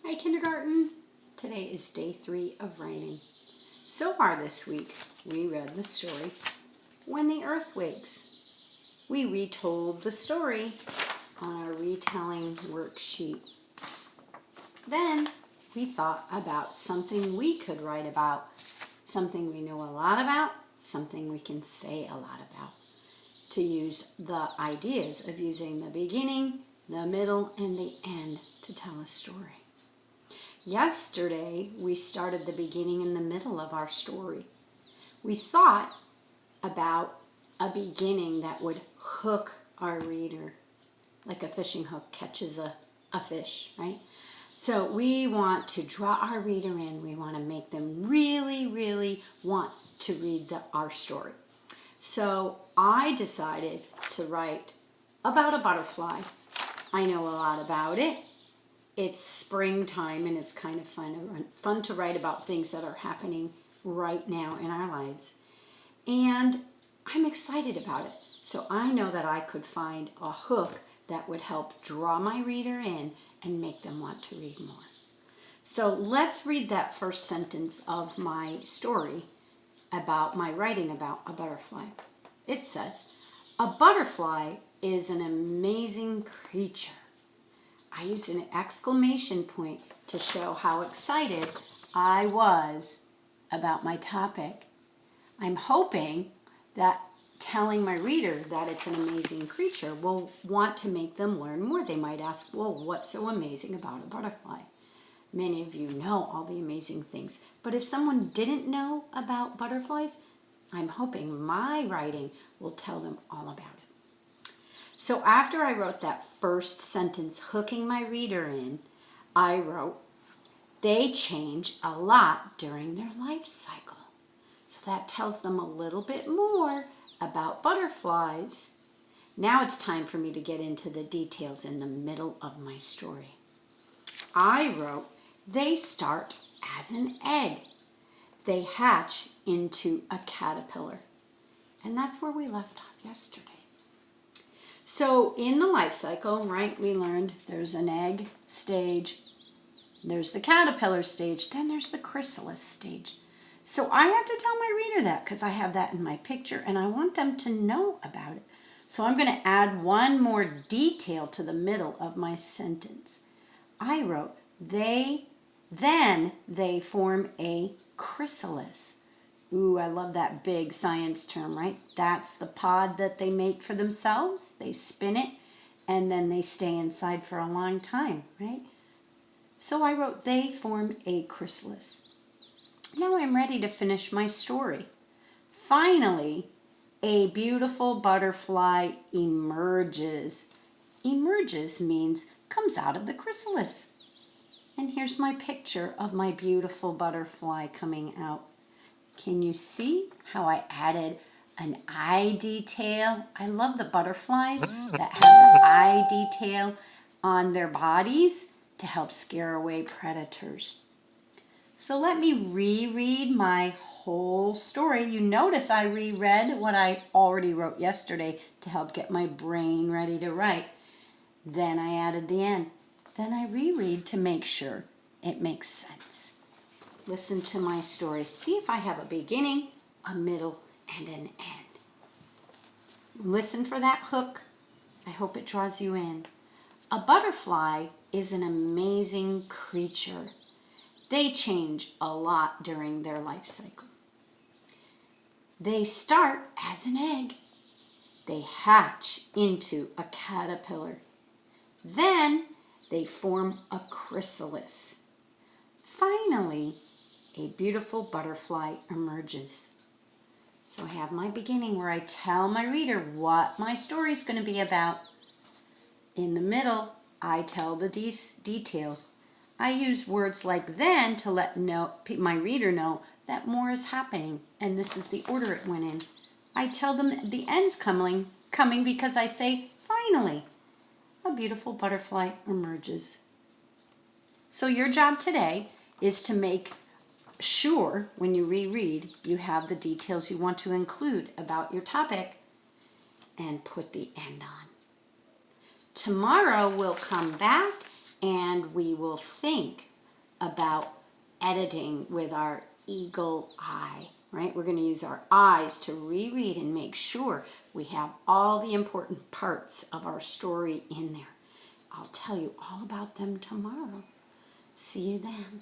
Hi, kindergarten. Today is day 3 of writing. So far this week, we read the story, When the Earth Wakes. We retold the story on our retelling worksheet. Then we thought about something we could write about, something we know a lot about, something we can say a lot about, to use the ideas of using the beginning, the middle, and the end to tell a story. Yesterday, we started the beginning and the middle of our story. We thought about a beginning that would hook our reader, like a fishing hook catches a fish, right? So we want to draw our reader in. We want to make them really, really want to read our story. So I decided to write about a butterfly. I know a lot about it. It's springtime and it's kind of fun to write about things that are happening right now in our lives. And I'm excited about it. So I know that I could find a hook that would help draw my reader in and make them want to read more. So let's read that first sentence of my story about my writing about a butterfly. It says, "A butterfly is an amazing creature." I used an exclamation point to show how excited I was about my topic. I'm hoping that telling my reader that it's an amazing creature will want to make them learn more. They might ask, well, what's so amazing about a butterfly? Many of you know all the amazing things. But if someone didn't know about butterflies, I'm hoping my writing will tell them all about it. So after I wrote that first sentence, hooking my reader in, I wrote, they change a lot during their life cycle. So that tells them a little bit more about butterflies. Now it's time for me to get into the details in the middle of my story. I wrote, they start as an egg. They hatch into a caterpillar. And that's where we left off yesterday. So in the life cycle, right, we learned there's an egg stage, there's the caterpillar stage, then there's the chrysalis stage. So I have to tell my reader that because I have that in my picture and I want them to know about it. So I'm going to add one more detail to the middle of my sentence. I wrote, they form a chrysalis. Ooh, I love that big science term, right? That's the pod that they make for themselves. They spin it, and then they stay inside for a long time, right? So I wrote, they form a chrysalis. Now I'm ready to finish my story. Finally, a beautiful butterfly emerges. Emerges means comes out of the chrysalis. And here's my picture of my beautiful butterfly coming out. Can you see how I added an eye detail? I love the butterflies that have the eye detail on their bodies to help scare away predators. So let me reread my whole story. You notice I reread what I already wrote yesterday to help get my brain ready to write. Then I added the end. Then I reread to make sure it makes sense. Listen to my story. See if I have a beginning, a middle, and an end. Listen for that hook. I hope it draws you in. A butterfly is an amazing creature. They change a lot during their life cycle. They start as an egg. They hatch into a caterpillar. Then they form a chrysalis. Finally, a beautiful butterfly emerges. So I have my beginning where I tell my reader what my story is going to be about. In the middle, I tell the details. I use words like then to let my reader know that more is happening, and this is the order it went in. I tell them the end's coming because I say, finally, a beautiful butterfly emerges. So your job today is to make sure when you reread you have the details you want to include about your topic and put the end on. Tomorrow we'll come back and we will think about editing with our eagle eye, right? We're going to use our eyes to reread and make sure we have all the important parts of our story in there. I'll tell you all about them tomorrow. See you then.